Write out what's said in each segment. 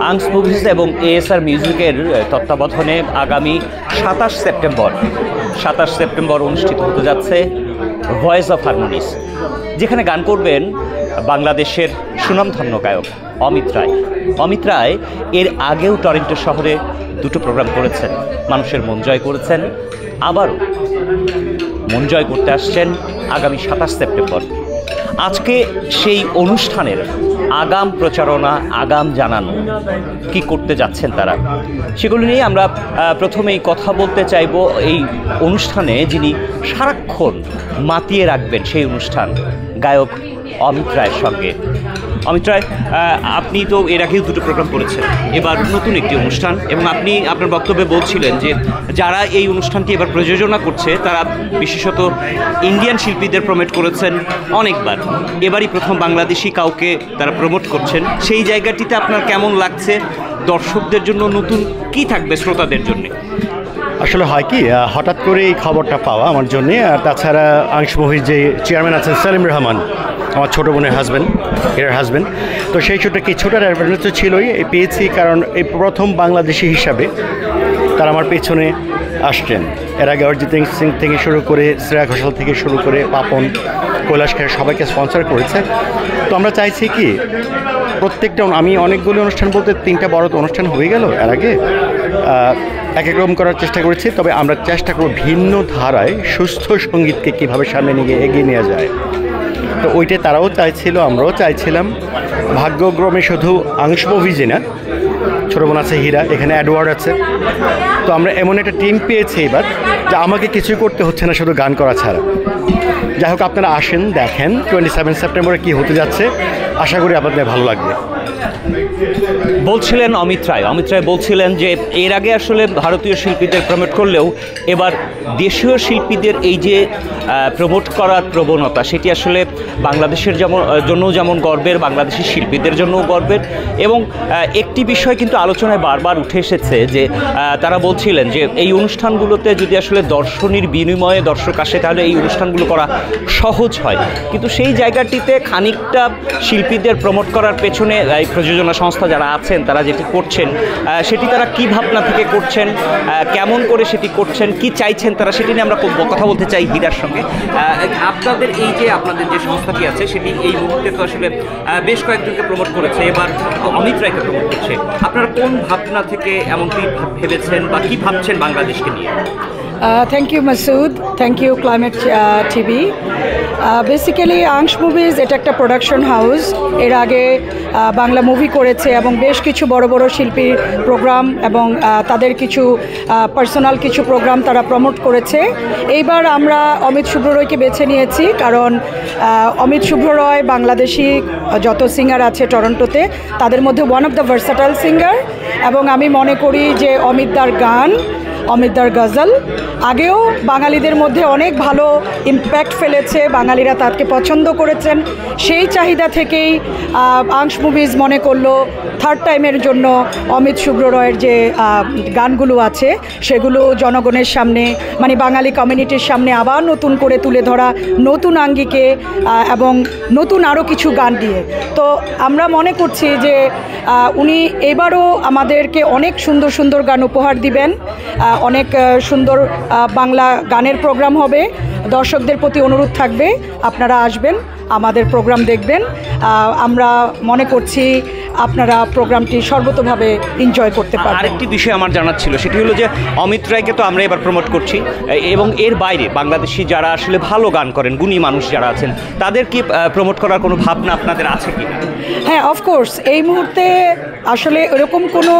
আংস movies এবং ASR মিউজিকের তত্ত্বাবধানে আগামী 27 সেপ্টেম্বর অনুষ্ঠিত হতে যাচ্ছে ভয়েস অফ হারমোনিস, যেখানে গান করবেন বাংলাদেশের সুনামধন্য গায়ক অমিত রায়। অমিত রায় এর আগেও টরন্টো শহরে দুটো প্রোগ্রাম করেছেন, মানুষের মন জয় করেছেন, আবারও মন জয় করতে আসছেন আগামী 27 সেপ্টেম্বর। আজকে সেই অনুষ্ঠানের আগাম প্রচারণা, আগাম জানানো কি করতে যাচ্ছেন তারা, সেগুলো নিয়ে আমরা প্রথমেই কথা বলতে চাইব এই অনুষ্ঠানে যিনি সারাক্ষণ মাতিয়ে রাখবেন সেই অনুষ্ঠান, গায়ক অমিত রায়ের সঙ্গে। অমিত রায়, আপনি তো এর আগেও দুটো প্রোগ্রাম করেছেন, এবার নতুন একটি অনুষ্ঠান, এবং আপনি আপনার বক্তব্যে বলছিলেন যে যারা এই অনুষ্ঠানটি এবার প্রযোজনা করছে তারা বিশেষত ইন্ডিয়ান শিল্পীদের প্রমোট করেছেন অনেকবার, এবারই প্রথম বাংলাদেশি কাউকে তারা প্রমোট করছেন। সেই জায়গাটিতে আপনার কেমন লাগছে? দর্শকদের জন্য নতুন কি থাকবে, শ্রোতাদের জন্য? আসলে হয় কি, হঠাৎ করে এই খবরটা পাওয়া আমার জন্যে, আর তাছাড়া আংশ মুভির যে চেয়ারম্যান আছেন সেলিম রহমান, আমার ছোটো বোনের হাজব্যান্ড, এর হাজব্যান্ড, তো সেই ছোটো কিছুটার অ্যাডভান্টেজ তো ছিলই, পেয়েছি, কারণ এই প্রথম বাংলাদেশি হিসাবে তারা আমার পেছনে আসছেন। এর আগে অরিজিৎ সিং থেকে শুরু করে, শ্রেয়া ঘোষাল থেকে শুরু করে, পাপন, কৈলাস খের সবাইকে স্পন্সর করেছে। তো আমরা চাইছি কি প্রত্যেকটা, আমি অনেকগুলো অনুষ্ঠান বলতে 3টা বড় অনুষ্ঠান হয়ে গেল এর আগে, এক এক রকম করার চেষ্টা করেছি, তবে আমরা চেষ্টা করব ভিন্ন ধারায় সুস্থ সঙ্গীতকে কীভাবে সামনে নিয়ে এগিয়ে নেওয়া যায়। তো ওইটাই তারাও চাইছিল, আমরাও চাইছিলাম। ভাগ্যক্রমে শুধু আংশ মুভিজই না, ছোটো বোন আছে হীরা, এখানে অ্যাডওয়ার্ড আছে, তো আমরা এমন একটা টিম পেয়েছি এবার যে আমাকে কিছুই করতে হচ্ছে না শুধু গান করা ছাড়া। যাই হোক, আপনারা আসেন, দেখেন 27 সেপ্টেম্বরে কী হতে যাচ্ছে, আশা করি আপনাদের ভালো লাগবে। বলছিলেন অমিত রায় বলছিলেন যে এর আগে আসলে ভারতীয় শিল্পীদের প্রমোট করলেও এবার দেশীয় শিল্পীদের এই যে প্রমোট করার প্রবণতা, সেটি আসলে বাংলাদেশের জন্য যেমন গর্বের, বাংলাদেশি শিল্পীদের জন্যও গর্বের। এবং একটি বিষয় কিন্তু আলোচনায় বারবার উঠে এসেছে যে তারা বলছিলেন যে এই অনুষ্ঠানগুলোতে যদি আসলে দর্শনীর বিনিময়ে দর্শক আসে তাহলে এই অনুষ্ঠানগুলো করা সহজ হয়, কিন্তু সেই জায়গাটিতে খানিকটা শিল্পীদের প্রমোট করার পেছনে এই প্রযোজনা সংস্থা যারা আছেন তারা যেটি করছেন সেটি তারা কী ভাবনা থেকে করছেন, কেমন করে সেটি করছেন, কি চাইছেন তারা, সেটি নিয়ে আমরা কথা বলতে চাই হীরার সঙ্গে। আপনাদের যে সংস্থাটি আছে সেটি এই মুহূর্তে তো আসলে বেশ কয়েকজনকে প্রমোট করেছে, এবার অমিত রায়কে প্রমোট করছে। আপনারা কোন ভাবনা থেকে এমনটি ভেবেছেন বা কি ভাবছেন বাংলাদেশকে নিয়ে? Thank you Masud, thank you climate TV. Basically Angsho movies এটা একটা প্রোডাকশন হাউস, এর আগে বাংলা মুভি করেছে এবং বেশ কিছু বড় বড় শিল্পীর প্রোগ্রাম এবং তাদের কিছু পার্সোনাল কিছু প্রোগ্রাম তারা প্রমোট করেছে। এইবার আমরা অমিত শুভ্র রয়কে বেছে নিয়েছি, কারণ অমিত শুভ্র রয় বাংলাদেশি যত সিঙ্গার আছে টরন্টোতে তাদের মধ্যে one of the versatile singer, এবং আমি মনে করি যে অমিতদার গান, অমিতদার গজল আগেও বাঙালিদের মধ্যে অনেক ভালো ইম্প্যাক্ট ফেলেছে, বাঙালিরা তাকে পছন্দ করেছেন। সেই চাহিদা থেকেই আংশ মুভিজ মনে করলো থার্ড টাইমের জন্য অমিত শুভ্র রয়ের যে গানগুলো আছে সেগুলো জনগণের সামনে, মানে বাঙালি কমিউনিটির সামনে আবার নতুন করে তুলে ধরা, নতুন আঙ্গিকে এবং নতুন আরও কিছু গান দিয়ে। তো আমরা মনে করছি যে উনি এবারও আমাদেরকে অনেক সুন্দর সুন্দর গান উপহার দিবেন, অনেক সুন্দর বাংলা গানের প্রোগ্রাম হবে। দর্শকদের প্রতি অনুরোধ থাকবে আপনারা আসবেন, আমাদের প্রোগ্রাম দেখবেন। আমরা মনে করছি আপনারা প্রোগ্রামটি সর্বতোভাবে এনজয় করতে পারবেন। আরেকটি বিষয় আমার জানার ছিল, সেটি হলো যে অমিত রায়কে তো আমরা এবার প্রমোট করছি, এবং এর বাইরে বাংলাদেশি যারা আসলে ভালো গান করেন, গুণী মানুষ যারা আছেন, তাদের কি প্রমোট করার কোনো ভাবনা আপনাদের আছে কি? হ্যাঁ, অফকোর্স এই মুহূর্তে আসলে এরকম কোনো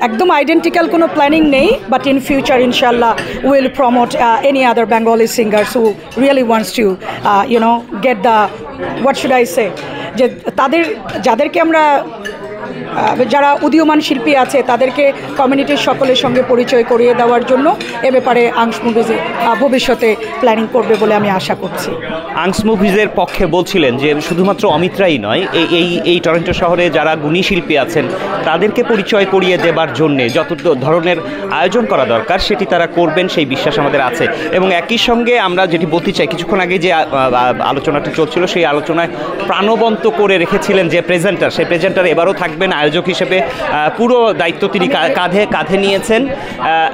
একদম আইডেন্টিক্যাল কোনো প্ল্যানিং নেই, বাট ইন ফিউচার ইনশাল্লাহ will promote any other Bengali singers who really wants to get the what should I say, যে যাদেরকে আমরা যারা উদীয়মান শিল্পী আছে তাদেরকে কমিউনিটির সকলের সঙ্গে পরিচয় করিয়ে দেওয়ার জন্য এ ব্যাপারে আংশ মুভিজে ভবিষ্যতে প্ল্যানিং করবে বলে আমি আশা করছি। আংশ মুভিজের পক্ষে বলছিলেন যে শুধুমাত্র অমিত্রাই নয়, এই টরন্টো শহরে যারা গুণী শিল্পী আছেন তাদেরকে পরিচয় করিয়ে দেবার জন্যে যত ধরনের আয়োজন করা দরকার সেটি তারা করবেন, সেই বিশ্বাস আমাদের আছে। এবং একই সঙ্গে আমরা যেটি বলতে চাই, কিছুক্ষণ আগে যে আলোচনাটি চলছিল সেই আলোচনায় প্রাণবন্ত করে রেখেছিলেন যে প্রেজেন্টার, সেই প্রেজেন্টার এবারও থাকবেন আয়োজক হিসেবে, পুরো দায়িত্ব তিনি কাঁধে নিয়েছেন।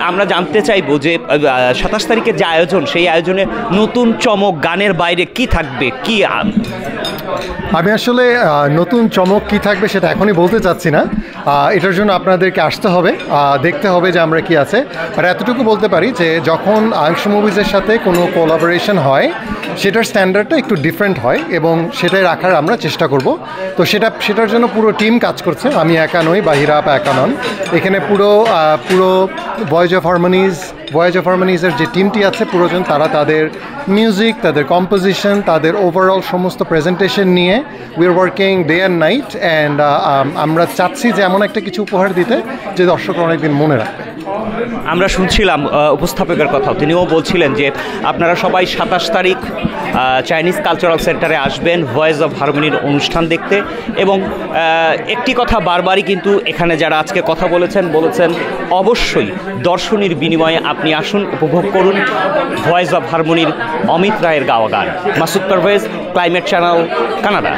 আমরা জানতে চাইব যে 27 তারিখের যে আয়োজন, সেই আয়োজনে নতুন চমক গানের বাইরে কি থাকবে, কি আমি আসলে নতুন চমক কী থাকবে সেটা এখনই বলতে চাচ্ছি না। এটার জন্য আপনাদেরকে আসতে হবে, দেখতে হবে যে আমরা কি আছে। আর এতটুকু বলতে পারি যে যখন আংশ মুভিজের সাথে কোনো কোলাবোরেশন হয় সেটার স্ট্যান্ডার্ডটা একটু ডিফারেন্ট হয় এবং সেটাই রাখার আমরা চেষ্টা করব। তো সেটার জন্য পুরো টিম কাজ করছে, আমি একা নই বা হীরা আপা একা নন। এখানে পুরো ভয়েস অফ হারমোনিজের যে টিমটি আছে পুরোজন, তারা তাদের মিউজিক, তাদের কম্পোজিশন, তাদের ওভারঅল সমস্ত প্রেজেন্টেশন নিয়ে we are working day and night. And আমরা চাচ্ছি যে এমন একটা কিছু উপহার দিতে যে দর্শকরা অনেকদিন মনে রাখবে। আমরা শুনছিলাম উপস্থাপকের কথাও, তিনিও বলছিলেন যে আপনারা সবাই 27 তারিখ চাইনিজ কালচারাল সেন্টারে আসবেন ভয়েস অফ হারমোনির অনুষ্ঠান দেখতে। এবং একটি কথা বারবারই কিন্তু এখানে যারা আজকে কথা বলেছেন অবশ্যই দর্শনীর বিনিময়ে আপনি আসুন, উপভোগ করুন ভয়েস অফ হারমোনির অমিত রায়ের গাওয়া গান। Masud Parvez, climate channel, Canada.